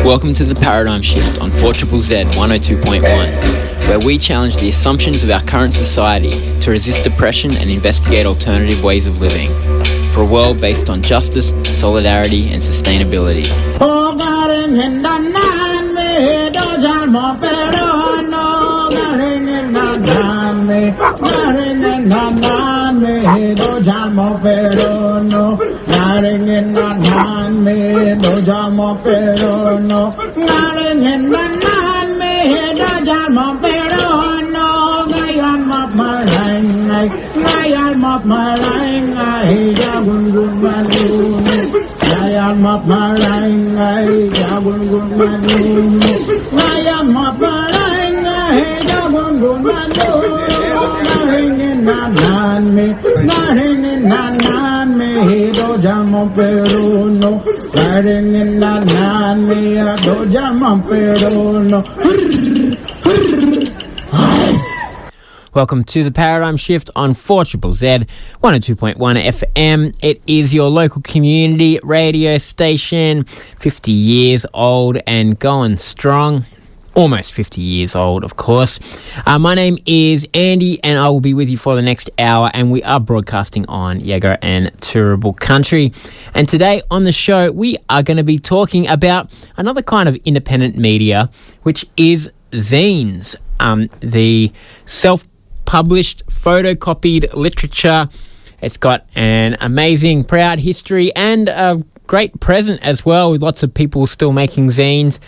Welcome to the Paradigm Shift on 4ZZZ 102.1, where we challenge the assumptions of our current society to resist oppression and investigate alternative ways of living, for a world based on justice, solidarity and sustainability. Welcome to the Paradigm Shift on 4ZZZ 102.1 FM. It is your local community radio station, 50 years old and going strong. Almost 50 years old, of course. My name is Andy and I will be with you for the next hour, and we are broadcasting on Yago and Turrbal Country. And today on the show, we are going to be talking about another kind of independent media, which is zines, the self-published, photocopied literature. It's got an amazing, proud history and a great present as well, with lots of people still making zines.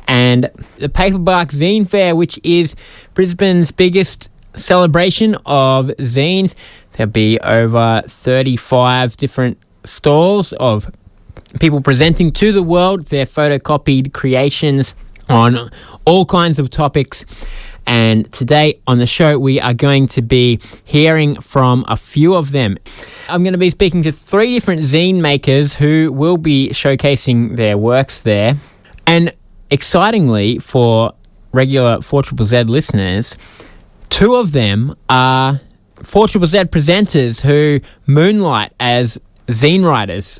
And the Paperbark Zine Fair, which is Brisbane's biggest celebration of zines. There'll be over 35 different stalls of people presenting to the world their photocopied creations on all kinds of topics. And today on the show, we are going to be hearing from a few of them. I'm going to be speaking to 3 different zine makers who will be showcasing their works there. And excitingly, for regular 4ZZZ listeners, 2 of them are 4ZZZ presenters who moonlight as zine writers.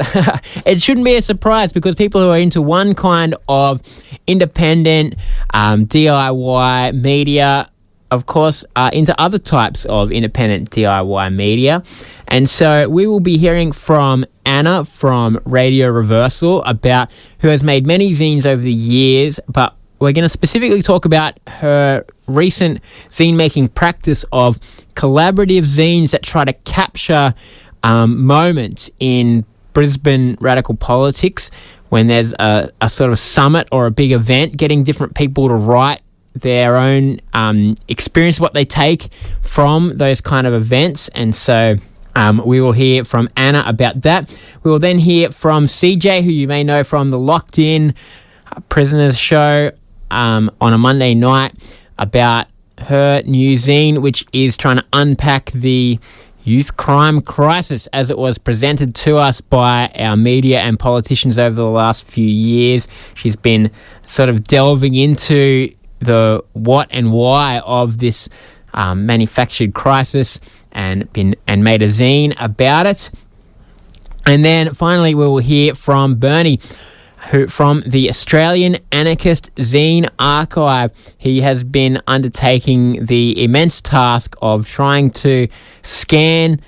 It shouldn't be a surprise, because people who are into one kind of independent DIY media, of course, are into other types of independent DIY media. And so we will be hearing from Anna from Radio Reversal, about who has made many zines over the years, but we're going to specifically talk about her recent zine making practice of collaborative zines that try to capture moments in Brisbane radical politics when there's a sort of summit or a big event, getting different people to write their own experience, what they take from those kind of events. And so we will hear from Anna about that. We will then hear from CJ, who you may know from the Locked In Prisoners show on a Monday night, about her new zine, which is trying to unpack the youth crime crisis as it was presented to us by our media and politicians over the last few years. She's been sort of delving into the what and why of this manufactured crisis, and made a zine about it. And then finally we will hear from Bernie, who from the Australian Anarchist Zine Archive. He has been undertaking the immense task of trying to scan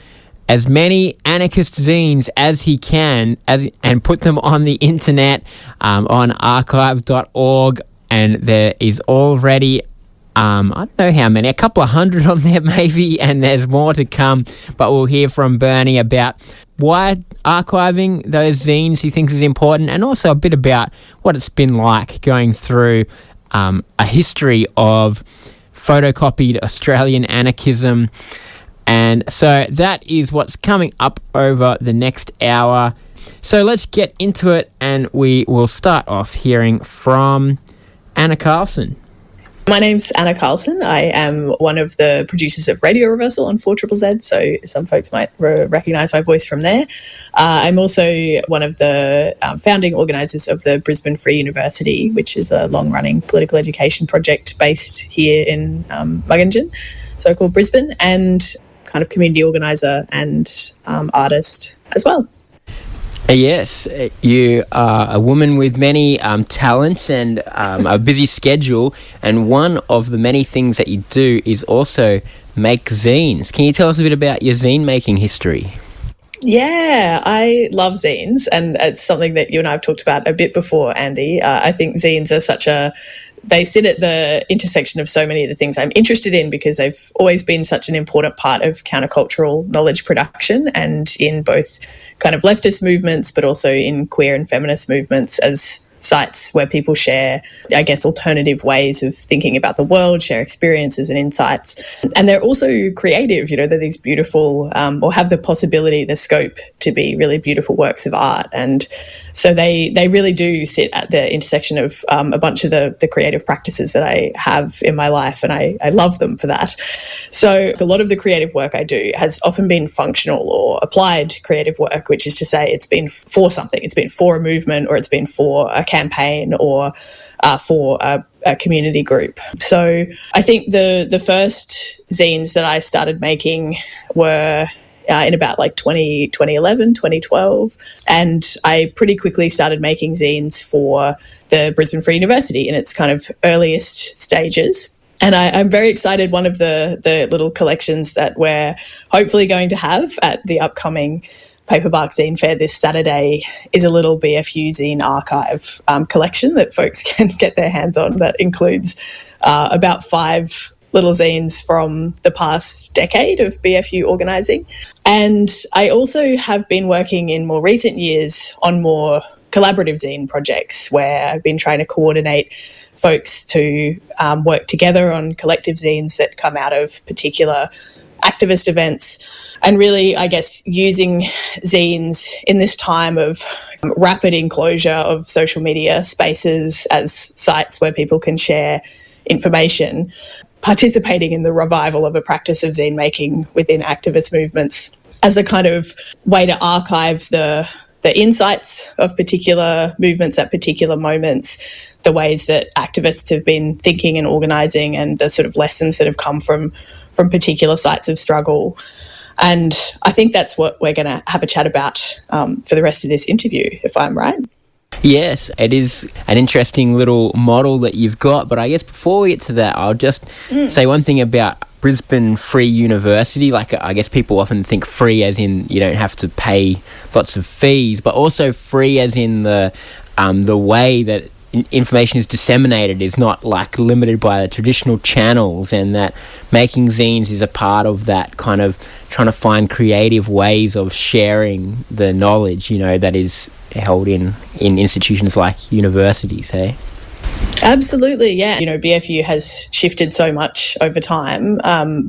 as many anarchist zines as he can and put them on the internet on archive.org. And there is already I don't know how many, a couple of hundred on there maybe, and there's more to come. But we'll hear from Bernie about why archiving those zines he thinks is important, and also a bit about what it's been like going through a history of photocopied Australian anarchism. And so that is what's coming up over the next hour. So let's get into it, and we will start off hearing from Anna Carlson. My name's Anna Carlson. I am one of the producers of Radio Reversal on 4ZZZ, so some folks might recognise my voice from there. I'm also one of the founding organisers of the Brisbane Free University, which is a long-running political education project based here in Mugginjan, so-called Brisbane, and kind of community organiser and artist as well. Yes, you are a woman with many talents and a busy schedule, and one of the many things that you do is also make zines. Can you tell us a bit about your zine making history? Yeah, I love zines, and it's something that you and I have talked about a bit before, Andy. I think zines are they sit at the intersection of so many of the things I'm interested in, because they've always been such an important part of countercultural knowledge production, and in both kind of leftist movements, but also in queer and feminist movements, as sites where people share, I guess, alternative ways of thinking about the world, share experiences and insights. And they're also creative, they're these beautiful, or have the possibility, the scope to be really beautiful works of art. And so they really do sit at the intersection of a bunch of the creative practices that I have in my life, and I love them for that. So a lot of the creative work I do has often been functional or applied creative work, which is to say it's been for something. It's been for a movement, or it's been for a campaign, or for a community group. So I think the first zines that I started making were in about like 2011, 2012. And I pretty quickly started making zines for the Brisbane Free University in its kind of earliest stages. And I'm very excited. One of the little collections that we're hopefully going to have at the upcoming Paperbark Zine Fair this Saturday is a little BFU Zine Archive collection that folks can get their hands on, that includes about 5 little zines from the past decade of BFU organising. And I also have been working in more recent years on more collaborative zine projects, where I've been trying to coordinate folks to work together on collective zines that come out of particular activist events, and really, I guess, using zines in this time of rapid enclosure of social media spaces as sites where people can share information, participating in the revival of a practice of zine making within activist movements as a kind of way to archive the insights of particular movements at particular moments, the ways that activists have been thinking and organising, and the sort of lessons that have come from particular sites of struggle. And I think that's what we're going to have a chat about for the rest of this interview, if I'm right. Yes, it is an interesting little model that you've got. But I guess before we get to that, I'll just say one thing about Brisbane Free University. Like, I guess people often think free as in you don't have to pay lots of fees, but also free as in the way that information is disseminated is not like limited by the traditional channels, and that making zines is a part of that kind of trying to find creative ways of sharing the knowledge, that is held in institutions like universities, hey? Absolutely, yeah. BFU has shifted so much over time,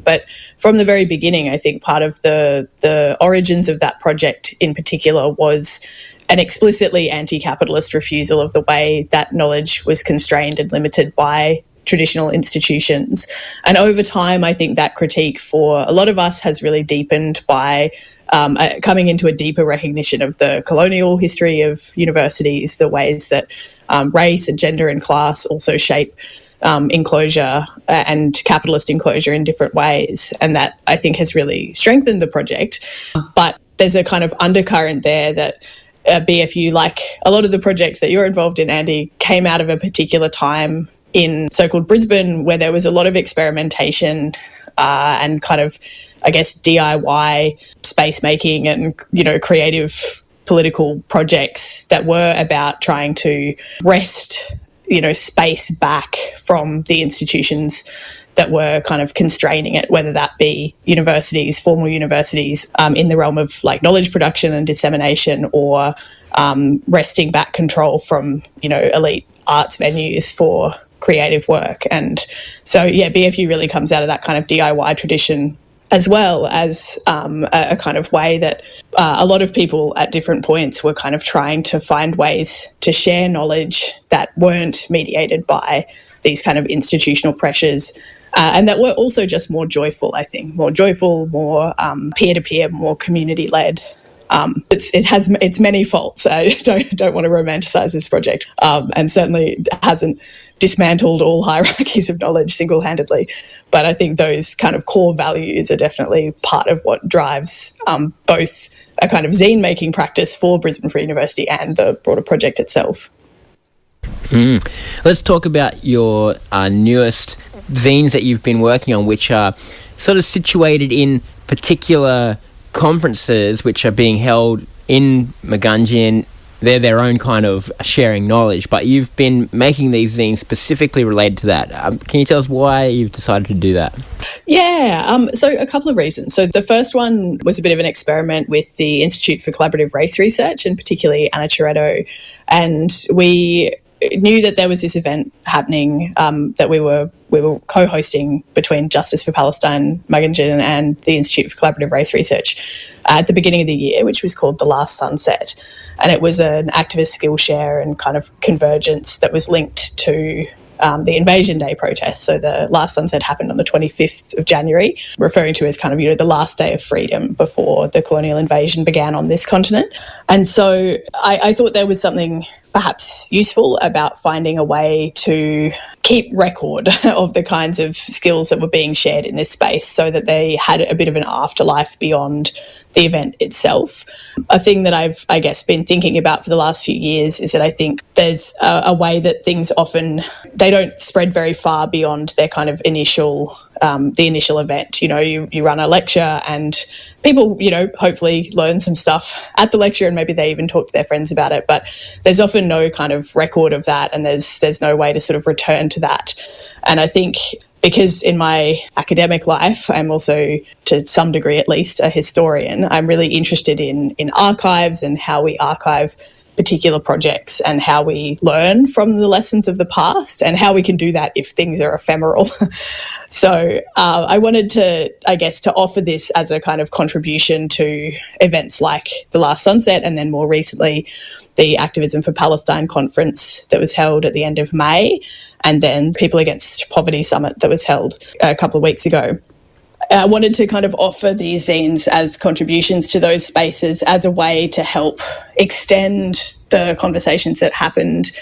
but from the very beginning, I think part of the origins of that project in particular was an explicitly anti-capitalist refusal of the way that knowledge was constrained and limited by traditional institutions. And over time, I think that critique for a lot of us has really deepened by coming into a deeper recognition of the colonial history of universities, the ways that race and gender and class also shape enclosure and capitalist enclosure in different ways. And that, I think, has really strengthened the project. But there's a kind of undercurrent there that BFU, like a lot of the projects that you're involved in, Andy, came out of a particular time in so-called Brisbane where there was a lot of experimentation and kind of, I guess, DIY space making and, creative political projects that were about trying to wrest, space back from the institutions that were kind of constraining it, whether that be universities, formal universities, in the realm of like knowledge production and dissemination, or wresting back control from, elite arts venues for creative work. And so, BFU really comes out of that kind of DIY tradition, as well as a kind of way that a lot of people at different points were kind of trying to find ways to share knowledge that weren't mediated by these kind of institutional pressures, and that were also just more joyful, I think, more joyful, more peer-to-peer, more community-led. It's many faults. I don't want to romanticize this project, and certainly hasn't dismantled all hierarchies of knowledge single-handedly. But I think those kind of core values are definitely part of what drives both a kind of zine making practice for Brisbane Free University and the broader project itself. Let's talk about your newest zines that you've been working on, which are sort of situated in particular conferences which are being held in Magungin. They're their own kind of sharing knowledge, but you've been making these zines specifically related to that. Can you tell us why you've decided to do that? Yeah, so a couple of reasons. So the first one was a bit of an experiment with the Institute for Collaborative Race Research, and particularly Anna Toretto. And we knew that there was this event happening that we were co-hosting between Justice for Palestine, Magungin, and the Institute for Collaborative Race Research at the beginning of the year, which was called The Last Sunset. And it was an activist Skillshare and kind of convergence that was linked to the Invasion Day protests. So the Last Sunset happened on the 25th of January, referring to as kind of, the last day of freedom before the colonial invasion began on this continent. And so I thought there was something perhaps useful about finding a way to keep record of the kinds of skills that were being shared in this space so that they had a bit of an afterlife beyond the event itself. A thing that I've, been thinking about for the last few years is that I think there's a way that things often, they don't spread very far beyond their kind of initial event. You run a lecture and people, hopefully learn some stuff at the lecture and maybe they even talk to their friends about it, but there's often no kind of record of that and there's no way to sort of return to that. And I think because in my academic life, I'm also, to some degree at least, a historian, I'm really interested in archives and how we archive particular projects and how we learn from the lessons of the past and how we can do that if things are ephemeral. So I wanted to offer this as a kind of contribution to events like the Last Sunset and then more recently the Activism for Palestine conference that was held at the end of May, and then People Against Poverty Summit that was held a couple of weeks ago. I wanted to kind of offer these zines as contributions to those spaces as a way to help extend the conversations that happened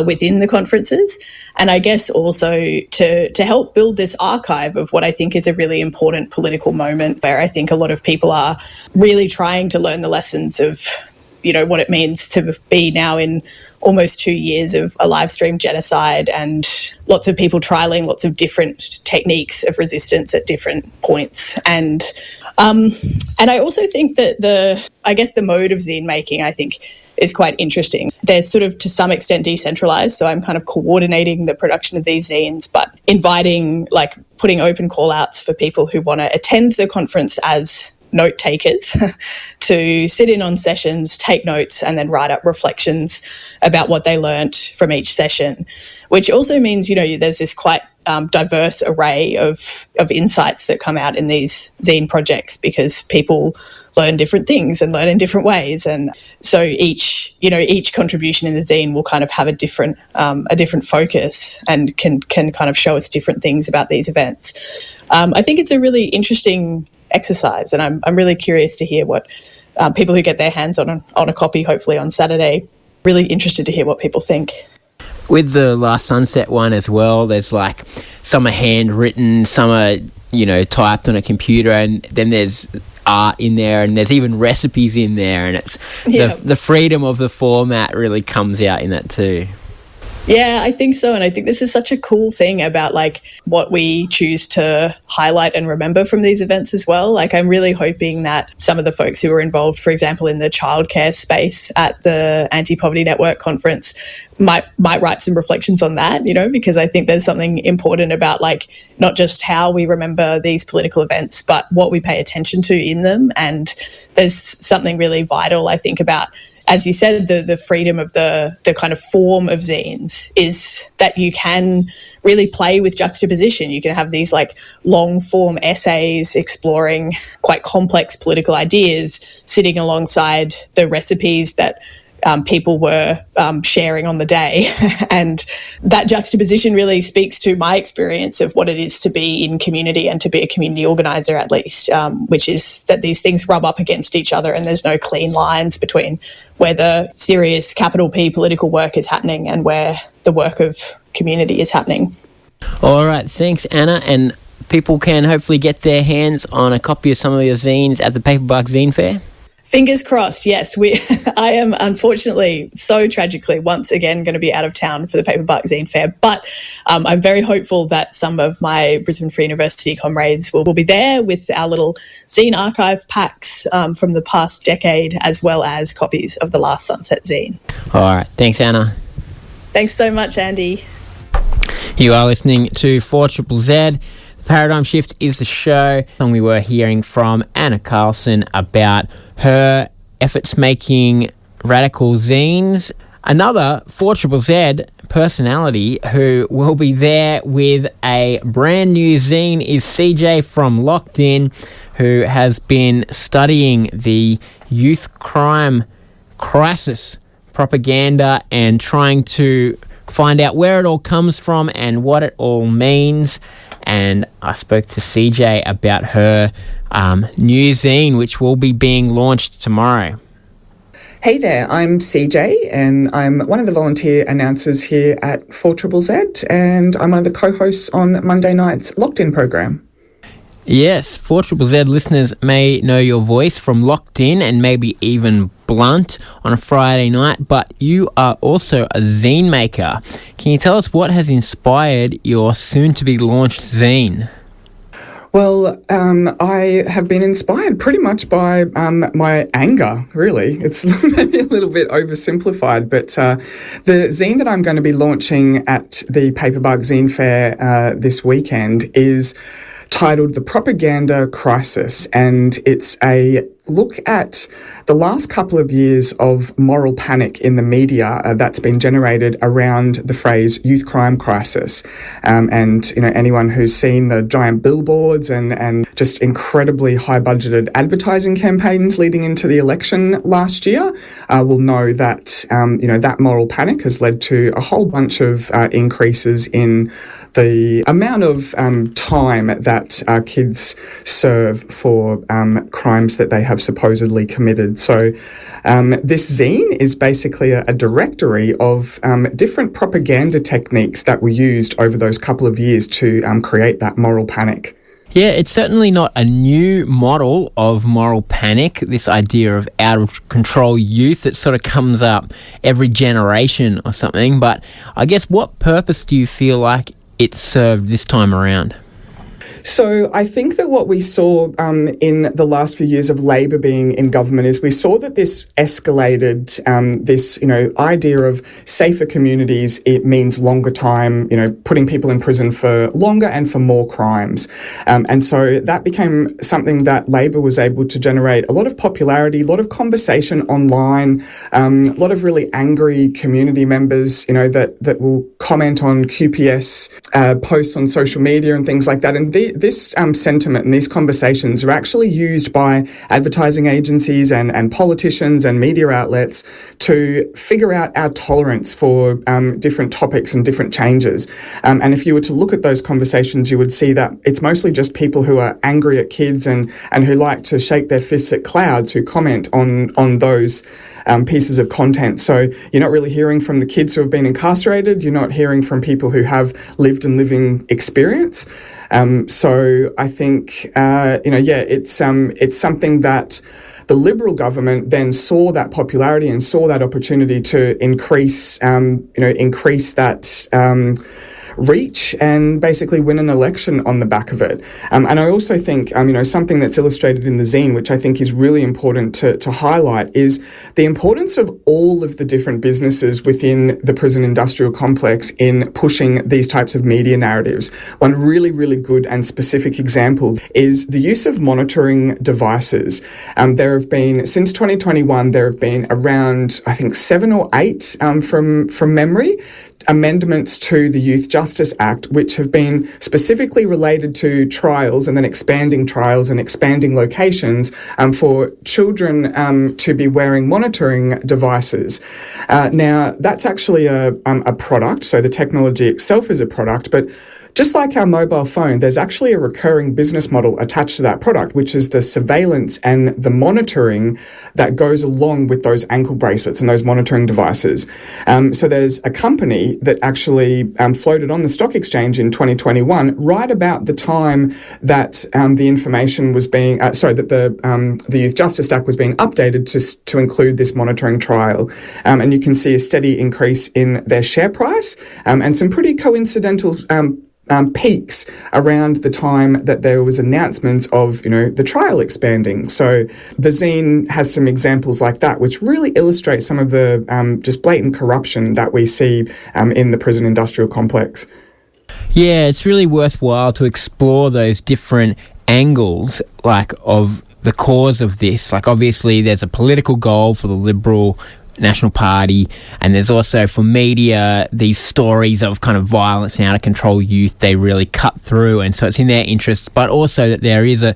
within the conferences, and I guess also to help build this archive of what I think is a really important political moment where I think a lot of people are really trying to learn the lessons of what it means to be now in almost 2 years of a live stream genocide and lots of people trialling lots of different techniques of resistance at different points. And I also think that the mode of zine making, I think, is quite interesting. They're sort of to some extent decentralized, so I'm kind of coordinating the production of these zines, but putting open call outs for people who want to attend the conference as note takers to sit in on sessions, take notes, and then write up reflections about what they learnt from each session, which also means, there's this quite diverse array of insights that come out in these zine projects because people learn different things and learn in different ways. And so each contribution in the zine will kind of have a different focus and can kind of show us different things about these events. I think it's a really interesting exercise, and I'm really curious to hear what people who get their hands on a copy, hopefully on Saturday, really interested to hear what people think. With the Last Sunset one as well, there's some are handwritten, some are typed on a computer, and then there's art in there, and there's even recipes in there, and it's the freedom of the format really comes out in that too. Yeah, I think so. And I think this is such a cool thing about what we choose to highlight and remember from these events as well. I'm really hoping that some of the folks who were involved, for example, in the childcare space at the Anti-Poverty Network conference might write some reflections on that, because I think there's something important about not just how we remember these political events, but what we pay attention to in them. And there's something really vital, I think, about, as you said, the freedom of the kind of form of zines is that you can really play with juxtaposition. You can have these long form essays exploring quite complex political ideas sitting alongside the recipes that people were sharing on the day. And that juxtaposition really speaks to my experience of what it is to be in community and to be a community organiser, at least, which is that these things rub up against each other and there's no clean lines between where the serious capital P political work is happening and where the work of community is happening. All right, thanks, Anna. And people can hopefully get their hands on a copy of some of your zines at the Paperbark Zine Fair? Fingers crossed, yes. I am unfortunately, so tragically, once again going to be out of town for the Paperbark Zine Fair, but I'm very hopeful that some of my Brisbane Free University comrades will be there with our little zine archive packs from the past decade, as well as copies of the last Sunset zine. All right. Thanks, Anna. Thanks so much, Andy. You are listening to 4ZZZ. Paradigm Shift is the show, and we were hearing from Anna Carlson about her efforts making radical zines. Another 4ZZZ personality who will be there with a brand new zine is CJ from Locked In, who has been studying the youth crime crisis propaganda and trying to find out where it all comes from and what it all means. And I spoke to CJ about her new zine, which will be being launched tomorrow. Hey there, I'm CJ, and I'm one of the volunteer announcers here at 4ZZZ, and I'm one of the co-hosts on Monday night's Locked In program. Yes, 4ZZZ listeners may know your voice from Locked In and maybe even Blunt on a Friday night, but you are also a zine maker. Can you tell us what has inspired your soon-to-be-launched zine? Well, I have been inspired pretty much by my anger, really. It's maybe a little bit oversimplified, but the zine that I'm going to be launching at the Paperbark Zine Fair this weekend is titled The Propaganda Crisis, and it's a look at the last couple of years of moral panic in the media that's been generated around the phrase youth crime crisis. And, you know, anyone who's seen the giant billboards and just incredibly high budgeted advertising campaigns leading into the election last year will know that, that moral panic has led to a whole bunch of increases in the amount of time that kids serve for crimes that they have supposedly committed. So this zine is basically a directory of different propaganda techniques that were used over those couple of years to create that moral panic. Yeah, it's certainly not a new model of moral panic, this idea of out-of-control youth that sort of comes up every generation or something. But I guess what purpose do you feel like it served this time around? So I think that what we saw in the last few years of Labor being in government is we saw that this escalated this, idea of safer communities. It means longer time, putting people in prison for longer and for more crimes. And so that became something that Labor was able to generate a lot of popularity, a lot of conversation online, a lot of really angry community members, that will comment on QPS posts on social media and things like that. And this sentiment and these conversations are actually used by advertising agencies and politicians and media outlets to figure out our tolerance for different topics and different changes. And if you were to look at those conversations, you would see that it's mostly just people who are angry at kids and who like to shake their fists at clouds who comment on those pieces of content. So you're not really hearing from the kids who have been incarcerated. You're not hearing from people who have lived and living experience. So I think, it's something that the Liberal government then saw that popularity and saw that opportunity to increase that reach and basically win an election on the back of it. And I also think, something that's illustrated in the zine, which I think is really important to highlight, is the importance of all of the different businesses within the prison industrial complex in pushing these types of media narratives. One really, really good and specific example is the use of monitoring devices. There have been, since 2021, there have been around, I think, 7 or 8 from memory, amendments to the Youth Justice Act, which have been specifically related to trials and then expanding trials and expanding locations for children to be wearing monitoring devices. Now, that's actually a product, so the technology itself is a product, but just like our mobile phone, there's actually a recurring business model attached to that product, which is the surveillance and the monitoring that goes along with those ankle bracelets and those monitoring devices. So there's a company that actually floated on the stock exchange in 2021, right about the time that the information was being, that the Youth Justice Act was being updated to include this monitoring trial. And you can see a steady increase in their share price and some pretty coincidental peaks around the time that there was announcements of, the trial expanding. So the zine has some examples like that, which really illustrate some of the just blatant corruption that we see in the prison industrial complex. Yeah, it's really worthwhile to explore those different angles, of the cause of this. Obviously, there's a political goal for the Liberal National Party, and there's also, for media, these stories of kind of violence and out of control youth. They really cut through, and so it's in their interests, but also that there is a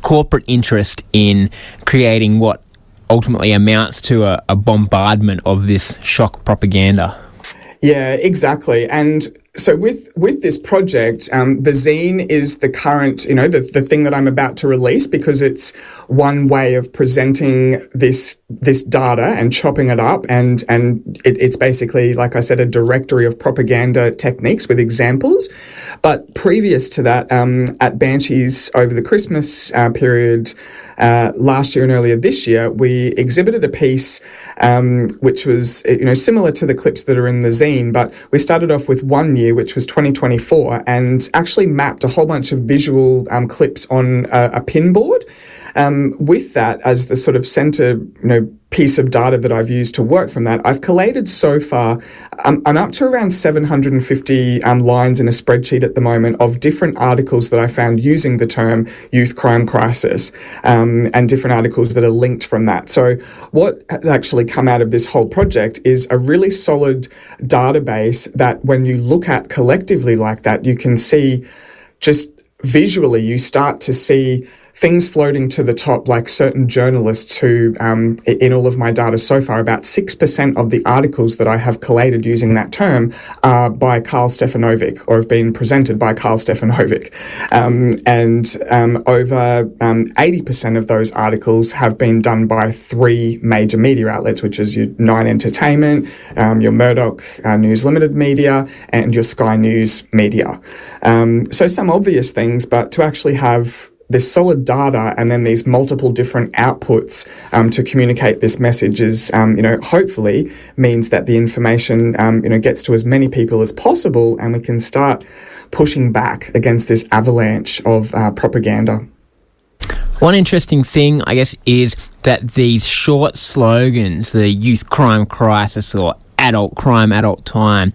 corporate interest in creating what ultimately amounts to a bombardment of this shock propaganda. Yeah, exactly. And so with this project, the zine is the current, the thing that I'm about to release, because it's one way of presenting this data and chopping it up. And it's basically, like I said, a directory of propaganda techniques with examples. But previous to that, at Banshees over the Christmas period, last year and earlier this year, we exhibited a piece which was, similar to the clips that are in the zine, but we started off with one year, which was 2024, and actually mapped a whole bunch of visual clips on a pinboard. With that as the sort of center, piece of data that I've used to work from that, I've collated so far, I'm up to around 750 lines in a spreadsheet at the moment of different articles that I found using the term youth crime crisis, and different articles that are linked from that. So what has actually come out of this whole project is a really solid database that when you look at collectively like that, you can see just visually, you start to see things floating to the top, like certain journalists who, in all of my data so far, about 6% of the articles that I have collated using that term are by Karl Stefanovic, or have been presented by Karl Stefanovic. Over 80% of those articles have been done by three major media outlets, which is your Nine Entertainment, your Murdoch News Limited media, and your Sky News media. So some obvious things, but to actually have this solid data and then these multiple different outputs to communicate this message is, hopefully means that the information, gets to as many people as possible, and we can start pushing back against this avalanche of propaganda. One interesting thing, I guess, is that these short slogans, the youth crime crisis or adult crime, adult time,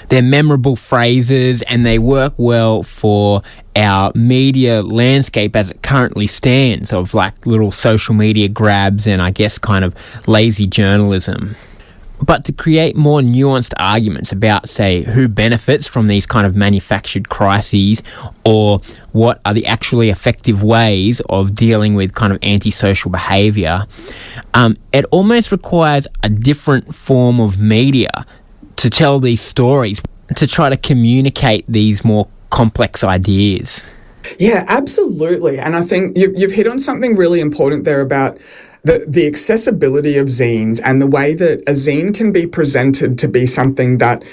they're memorable phrases and they work well for our media landscape as it currently stands, of little social media grabs and I guess kind of lazy journalism. But to create more nuanced arguments about, say, who benefits from these kind of manufactured crises, or what are the actually effective ways of dealing with kind of antisocial behaviour, it almost requires a different form of media to tell these stories, to try to communicate these more complex ideas. Yeah, absolutely. And I think you've hit on something really important there about the accessibility of zines and the way that a zine can be presented to be something that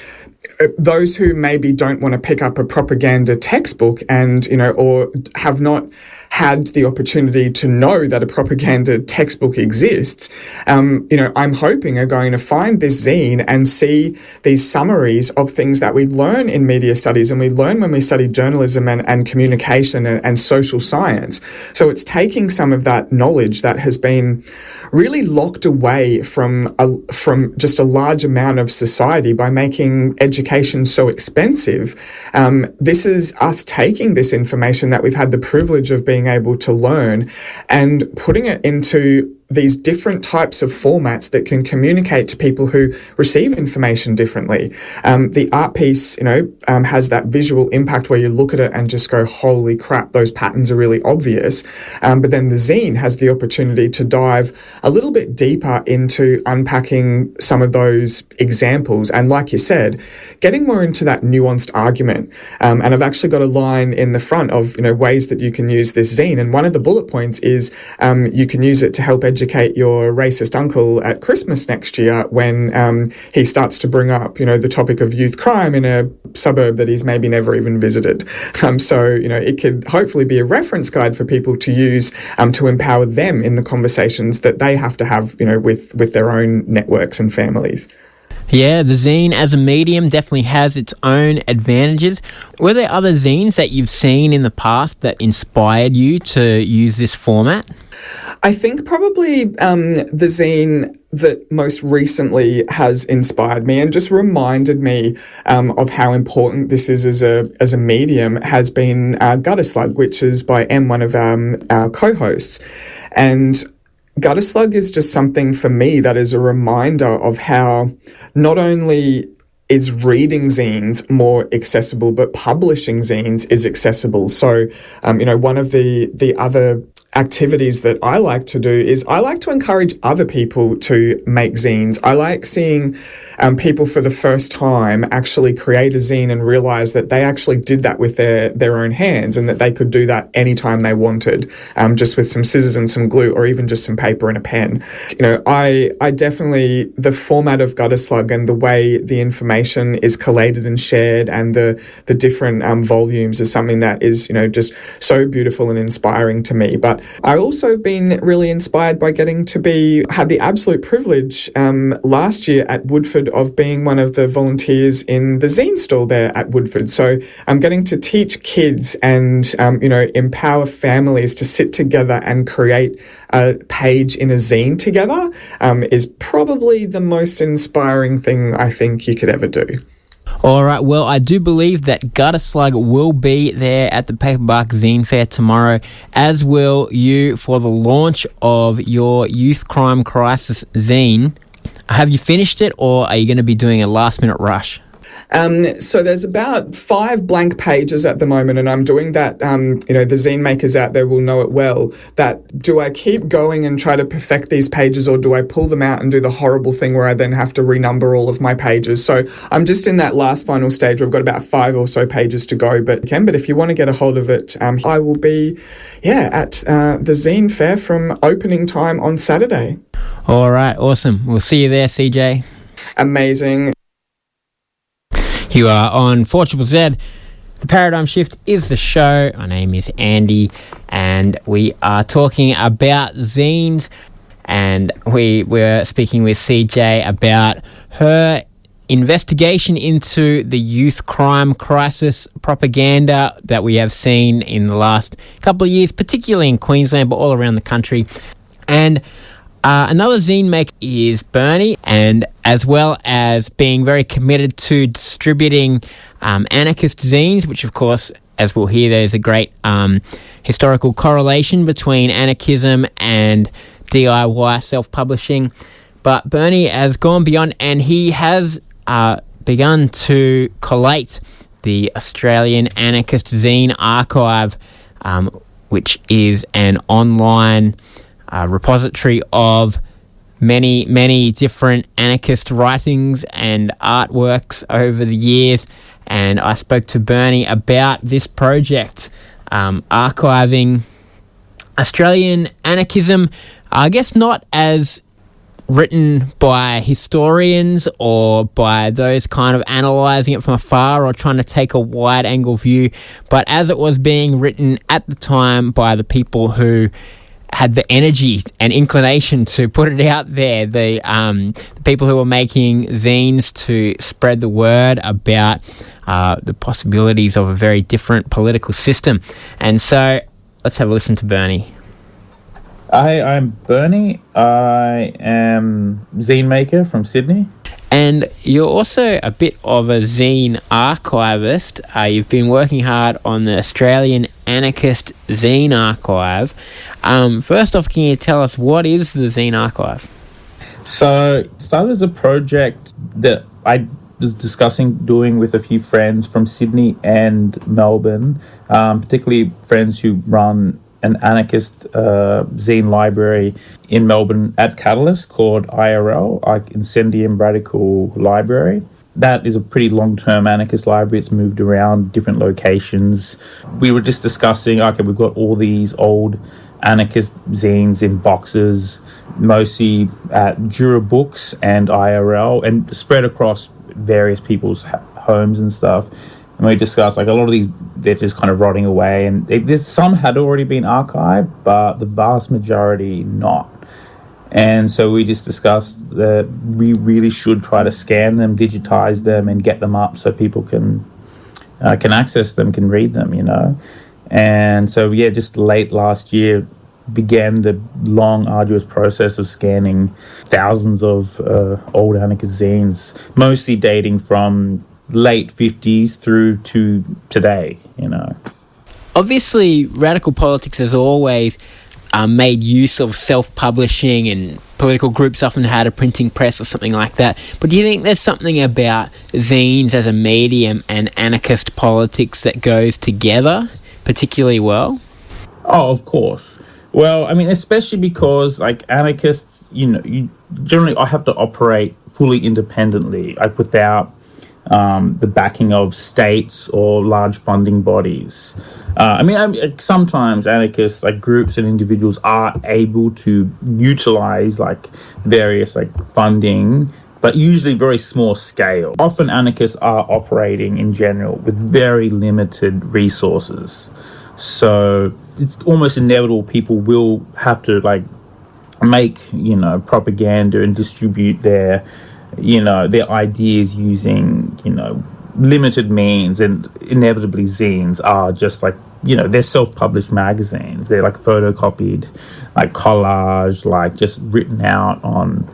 those who maybe don't want to pick up a propaganda textbook and, or have not had the opportunity to know that a propaganda textbook exists, I'm hoping are going to find this zine and see these summaries of things that we learn in media studies and we learn when we study journalism and communication and social science. So it's taking some of that knowledge that has been really locked away from just a large amount of society by making education so expensive. This is us taking this information that we've had the privilege of being able to learn and putting it into these different types of formats that can communicate to people who receive information differently. The art piece, has that visual impact where you look at it and just go, holy crap, those patterns are really obvious. But then the zine has the opportunity to dive a little bit deeper into unpacking some of those examples. And like you said, getting more into that nuanced argument. And I've actually got a line in the front of, ways that you can use this zine. And one of the bullet points is you can use it to help educate your racist uncle at Christmas next year when he starts to bring up, the topic of youth crime in a suburb that he's maybe never even visited. So, it could hopefully be a reference guide for people to use to empower them in the conversations that they have to have, with their own networks and families. Yeah, the zine as a medium definitely has its own advantages. Were there other zines that you've seen in the past that inspired you to use this format? I think probably the zine that most recently has inspired me and just reminded me of how important this is as a medium has been Gutter Slug, which is by M, one of our co-hosts. And Gutter Slug is just something for me that is a reminder of how not only is reading zines more accessible, but publishing zines is accessible. So, one of the other activities that I like to do is I like to encourage other people to make zines. I like seeing people for the first time actually create a zine and realize that they actually did that with their own hands and that they could do that anytime they wanted, just with some scissors and some glue or even just some paper and a pen. I definitely, the format of Gutter Slug and the way the information is collated and shared and the different volumes is something that is, just so beautiful and inspiring to me. But I also have been really inspired by getting to had the absolute privilege last year at Woodford of being one of the volunteers in the zine stall there at Woodford. So I'm getting to teach kids and, empower families to sit together and create a page in a zine together is probably the most inspiring thing I think you could ever do. All right, well, I do believe that Gutter Slug will be there at the Paperbark Zine Fair tomorrow, as will you for the launch of your Youth Crime Crisis zine. Have you finished it, or are you going to be doing a last-minute rush? So there's about 5 blank pages at the moment, and I'm doing that, the zine makers out there will know it well, that do I keep going and try to perfect these pages, or do I pull them out and do the horrible thing where I then have to renumber all of my pages? So I'm just in that last final stage. We've got about 5 or so pages to go, but if you want to get a hold of it, I will be, at the Zine Fair from opening time on Saturday. All right, awesome. We'll see you there, CJ. Amazing. You are on 4ZZZ. The Paradigm Shift is the show. My name is Andy, and we are talking about zines. And we were speaking with CJ about her investigation into the youth crime crisis propaganda that we have seen in the last couple of years, particularly in Queensland, but all around the country. And another zine maker is Bernie, and as well as being very committed to distributing anarchist zines, which of course, as we'll hear, there's a great historical correlation between anarchism and DIY self-publishing. But Bernie has gone beyond, and he has begun to collate the Australian Anarchist Zine Archive, which is an online repository of many different anarchist writings and artworks over the years. And I spoke to Bernie about this project, archiving Australian anarchism, I guess not as written by historians or by those kind of analysing it from afar or trying to take a wide-angle view, but as it was being written at the time by the people who had the energy and inclination to put it out there, the people who were making zines to spread the word about the possibilities of a very different political system. And so let's have a listen to Bernie. Hi, I'm Bernie. I am zine maker from Sydney. And you're also a bit of a zine archivist. You've been working hard on the Australian Anarchist Zine Archive. First off, can you tell us what is the Zine Archive? So it started as a project that I was discussing doing with a few friends from Sydney and Melbourne, particularly friends who run an anarchist zine library in Melbourne at Catalyst called IRL, Incendium Radical Library. That is a pretty long-term anarchist library. It's moved around different locations. We were just discussing, okay, we've got all these old anarchist zines in boxes, mostly at Jura Books and IRL, and spread across various people's homes and stuff. And we discussed, like, a lot of these, they're just kind of rotting away, and there's some had already been archived, but the vast majority not. And so we just discussed that we really should try to scan them, digitize them, and get them up so people can access them, can read them, you know. And so, yeah, just late last year began the long, arduous process of scanning thousands of old anarchist zines, mostly dating from late 50s through to today, you know. Obviously, radical politics has always made use of self-publishing, and political groups often had a printing press or something like that. But do you think there's something about zines as a medium and anarchist politics that goes together particularly well? Oh, of course. Well, I mean, especially because, like, anarchists, you know, you generally have to operate fully independently, like without the backing of states or large funding bodies. I mean, sometimes anarchists, like groups and individuals, are able to utilize like various like funding, but usually very small scale. Often anarchists are operating in general with very limited resources. So it's almost inevitable people will have to like make, you know, propaganda and distribute their, you know, their ideas using, you know, limited means. And inevitably zines are just like, you know, they're self-published magazines. They're like photocopied, like collage, like just written out on,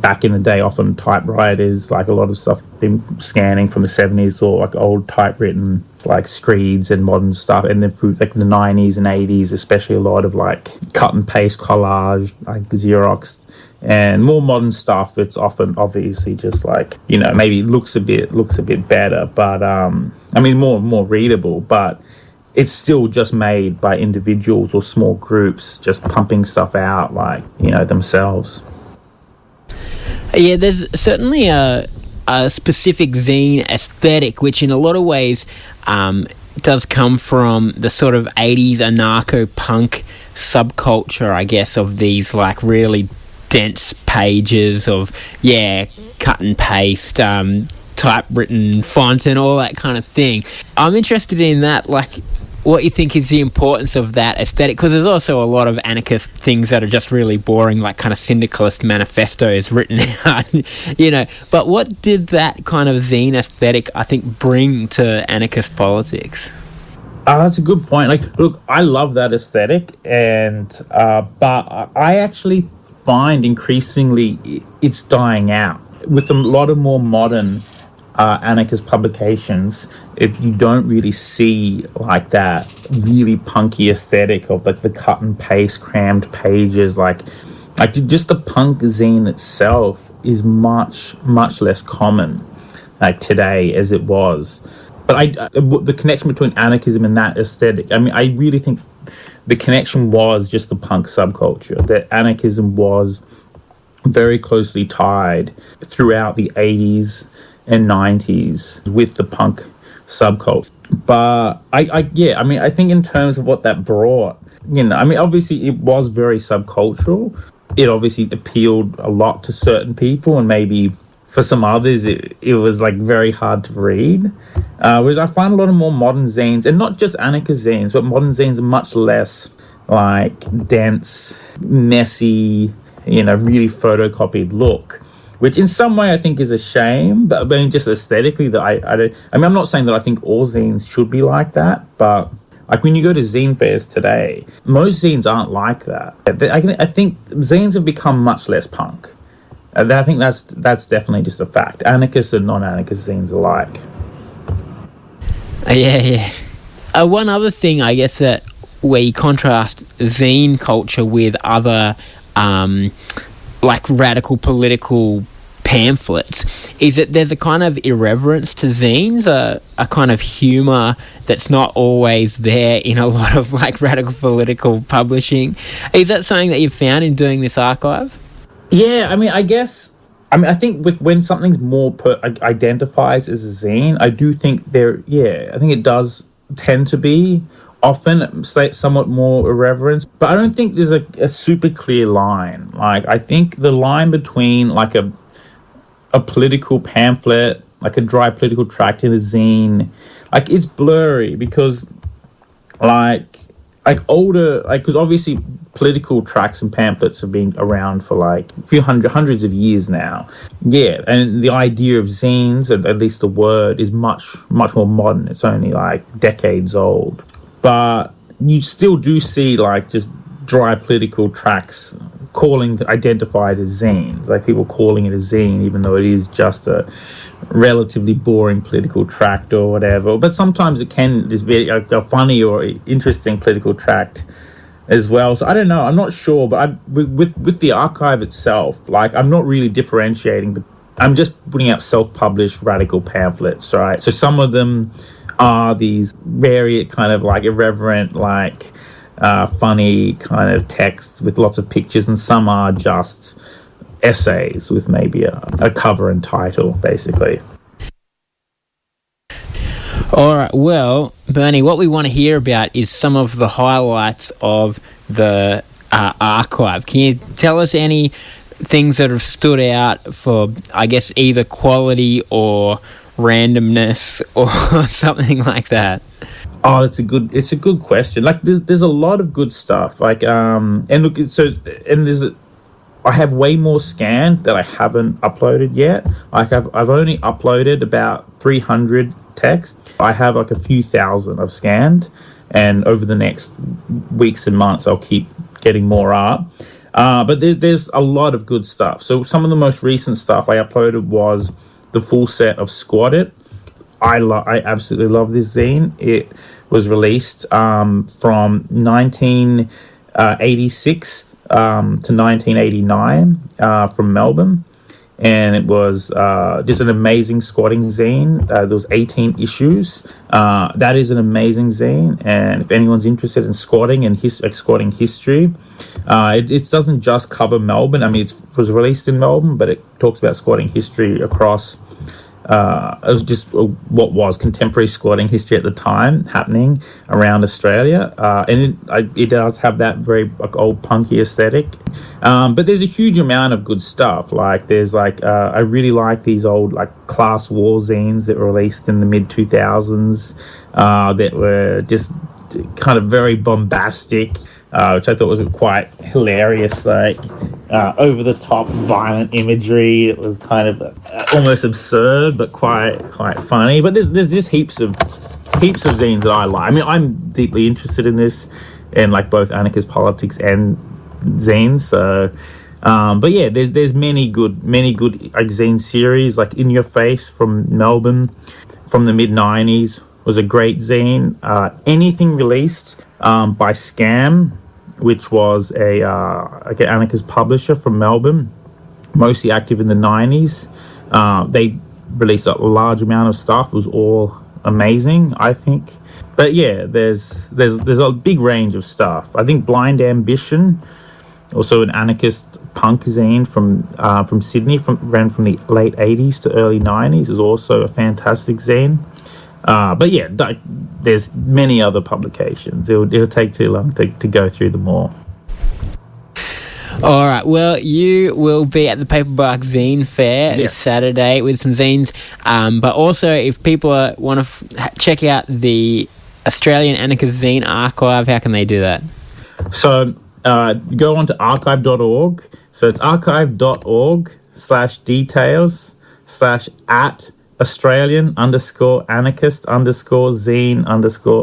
back in the day, often typewriters, like a lot of stuff been scanning from the 70s, or like old typewritten like screeds and modern stuff. And then through like the 90s and 80s, especially a lot of like cut and paste collage, like Xerox. And more modern stuff, it's often obviously just like, you know, maybe looks a bit better, but I mean more readable, but it's still just made by individuals or small groups just pumping stuff out, like, you know, themselves. Yeah, there's certainly a specific zine aesthetic, which in a lot of ways does come from the sort of 80s anarcho-punk subculture, I guess, of these like really dense pages of, yeah, cut and paste, typewritten font and all that kind of thing. I'm interested in that, like, what you think is the importance of that aesthetic, because there's also a lot of anarchist things that are just really boring, like kind of syndicalist manifestos written out, you know. But what did that kind of zine aesthetic, I think, bring to anarchist politics? That's a good point. Like, look, I love that aesthetic, and but I actually find increasingly it's dying out with a lot of more modern anarchist publications. If you don't really see like that really punky aesthetic of like the cut and paste crammed pages, like just the punk zine itself is much less common like today as it was. But the connection between anarchism and that aesthetic, I mean, I really think the connection was just the punk subculture, that anarchism was very closely tied throughout the 80s and 90s with the punk subculture. But I think in terms of what that brought, you know, I mean, obviously it was very subcultural. It obviously appealed a lot to certain people, and maybe for some others it was like very hard to read. Whereas I find a lot of more modern zines, and not just anarchist zines, but modern zines are much less like dense, messy, you know, really photocopied look, which in some way I think is a shame. But I mean, just aesthetically, that I don't. I mean, I'm not saying that I think all zines should be like that, but like when you go to zine fairs today, most zines aren't like that. I think zines have become much less punk. I think that's definitely just a fact. Anarchist and non-anarchist zines alike. Yeah. One other thing, I guess, that where you contrast zine culture with other, like radical political pamphlets, is that there's a kind of irreverence to zines, a kind of humour that's not always there in a lot of like radical political publishing. Is that something that you've found in doing this archive? Yeah, I think when something's more identifies as a zine, I do think I think it does tend to be often somewhat more irreverent, but I don't think there's a super clear line. Like, I think the line between like a political pamphlet, like a dry political tract in a zine, like it's blurry because like older, like, because obviously political tracts and pamphlets have been around for like a few hundreds of years now. Yeah, and the idea of zines, at least the word, is much more modern. It's only like decades old, but you still do see like just dry political tracts identified as zines, like people calling it a zine, even though it is just a relatively boring political tract or whatever. But sometimes it can just be a funny or interesting political tract as well. So I don't know, I'm not sure, but with the archive itself, like, I'm not really differentiating, but I'm just putting out self-published radical pamphlets, right? So some of them are these very kind of like irreverent, like funny kind of texts with lots of pictures, and some are just essays with maybe a cover and title, basically. All right, well, Bernie, what we want to hear about is some of the highlights of the archive. Can you tell us any things that have stood out for, I guess, either quality or randomness or something like that? Oh, it's a good question. Like, there's a lot of good stuff. Like, and look, I have way more scanned that I haven't uploaded yet. Like, I've only uploaded about 300 texts. I have like a few thousand I've scanned, and over the next weeks and months, I'll keep getting more up. But there's a lot of good stuff. So some of the most recent stuff I uploaded was the full set of Squat It. I absolutely love this zine. It was released from 1986 to 1989 from Melbourne, and it was just an amazing squatting zine. There was 18 issues. That is an amazing zine, and if anyone's interested in squatting and squatting history, it doesn't just cover Melbourne. I mean, it was released in Melbourne, but it talks about squatting history across it was just what was contemporary squatting history at the time happening around Australia, and it does have that very like old punky aesthetic, but there's a huge amount of good stuff. Like, there's like I really like these old like class war zines that were released in the mid 2000s that were just kind of very bombastic, which I thought was quite hilarious, like over the top violent imagery. It was kind of almost absurd, but quite funny. But there's just heaps of zines that I like. I mean, I'm deeply interested in this, in like both anarchist politics and zines. So, but yeah, there's many good like zine series, like In Your Face from Melbourne from the mid 90s was a great zine. Anything released by Scam, which was an anarchist publisher from Melbourne, mostly active in the 90s. They released a large amount of stuff. It was all amazing, I think. But yeah, there's a big range of stuff. I think Blind Ambition, also an anarchist punk zine from Sydney, ran from the late 80s to early 90s, is also a fantastic zine. But yeah, there's many other publications. It'll take too long to go through them all. All right, well, you will be at the Paperbark Zine Fair this Saturday with some zines, but also if people want to check out the Australian Anarchist Zine Archive, how can they do that? So go on to archive.org. So it's archive.org/details/@ Australian _anarchist _zine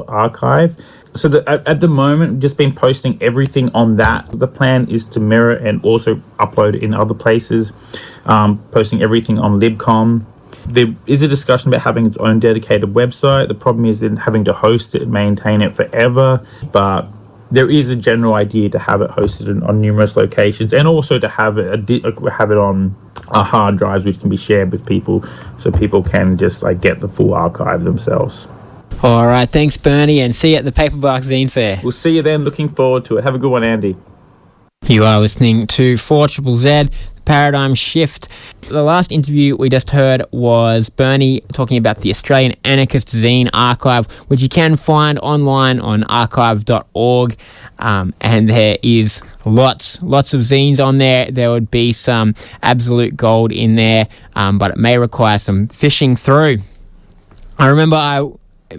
_archive. So at the moment, we've just been posting everything on that. The plan is to mirror and also upload it in other places, posting everything on libcom. There is a discussion about having its own dedicated website. The problem is then having to host it and maintain it forever. But there is a general idea to have it hosted on numerous locations, and also to have it on hard drives which can be shared with people, so people can just get the full archive themselves. All right, thanks, Bernie, and see you at the Paperbark Zine Fair. We'll see you then. Looking forward to it. Have a good one, Andy. You are listening to 4ZZZ, Paradigm Shift. The last interview we just heard was Bernie talking about the Australian Anarchist Zine Archive, which you can find online on archive.org, and there is lots of zines on there. There would be some absolute gold in there, but it may require some fishing through. I remember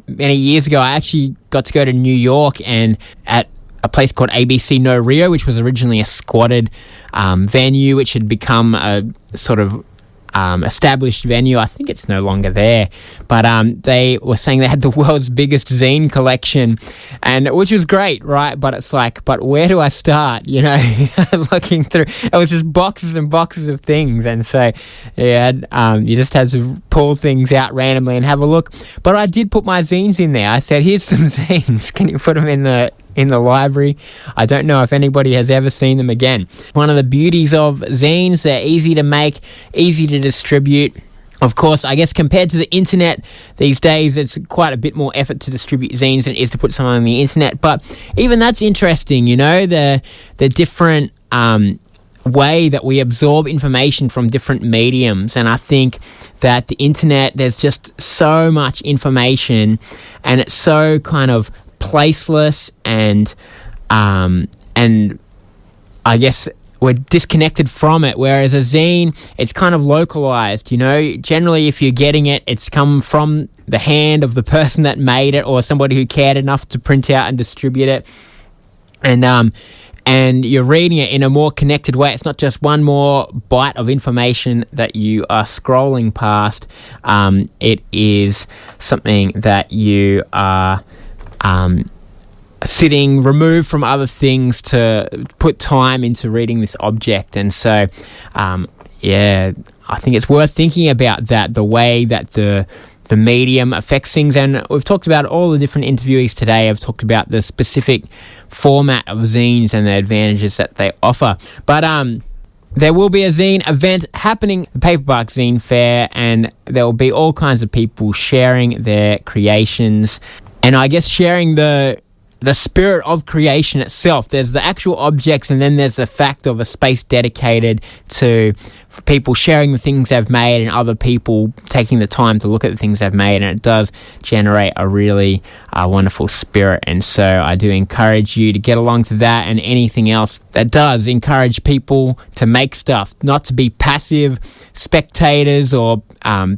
many years ago, I actually got to go to New York and at a place called ABC No Rio, which was originally a squatted venue, which had become a sort of established venue. I think it's no longer there, but they were saying they had the world's biggest zine collection, and which was great, right? But it's but where do I start? Looking through, it was just boxes and boxes of things, and so you just had to pull things out randomly and have a look. But I did put my zines in there. I said, "Here's some zines. Can you put them in the library?" I don't know if anybody has ever seen them again. One of the beauties of zines, they're easy to make, easy to distribute. Of course, I guess compared to the internet these days, it's quite a bit more effort to distribute zines than it is to put something on the internet. But even that's interesting, the different way that we absorb information from different mediums. And I think that the internet, there's just so much information, and it's so kind of placeless, and I guess we're disconnected from it, whereas a zine, it's kind of localized. Generally, if you're getting it, it's come from the hand of the person that made it, or somebody who cared enough to print out and distribute it, and you're reading it in a more connected way. It's not just one more bite of information that you are scrolling past. It is something that you are sitting removed from other things to put time into reading this object. And so I think it's worth thinking about that, the way that the medium affects things. And we've talked about, all the different interviewees today have talked about the specific format of zines and the advantages that they offer. But there will be a zine event happening, the Paperbark Zine Fair, and there will be all kinds of people sharing their creations, and I guess sharing the spirit of creation itself. There's the actual objects, and then there's the fact of a space dedicated to people sharing the things they've made and other people taking the time to look at the things they've made, and it does generate a really wonderful spirit. And so I do encourage you to get along to that, and anything else that does encourage people to make stuff, not to be passive spectators or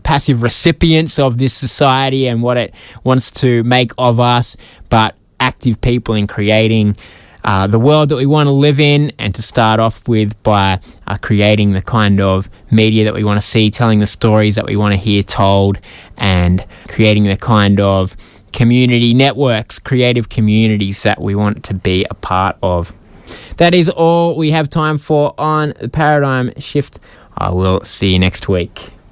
passive recipients of this society and what it wants to make of us, but active people in creating the world that we want to live in, and to start off with by creating the kind of media that we want to see, telling the stories that we want to hear told, and creating the kind of community networks, creative communities that we want to be a part of. That is all we have time for on the Paradigm Shift. I will see you next week.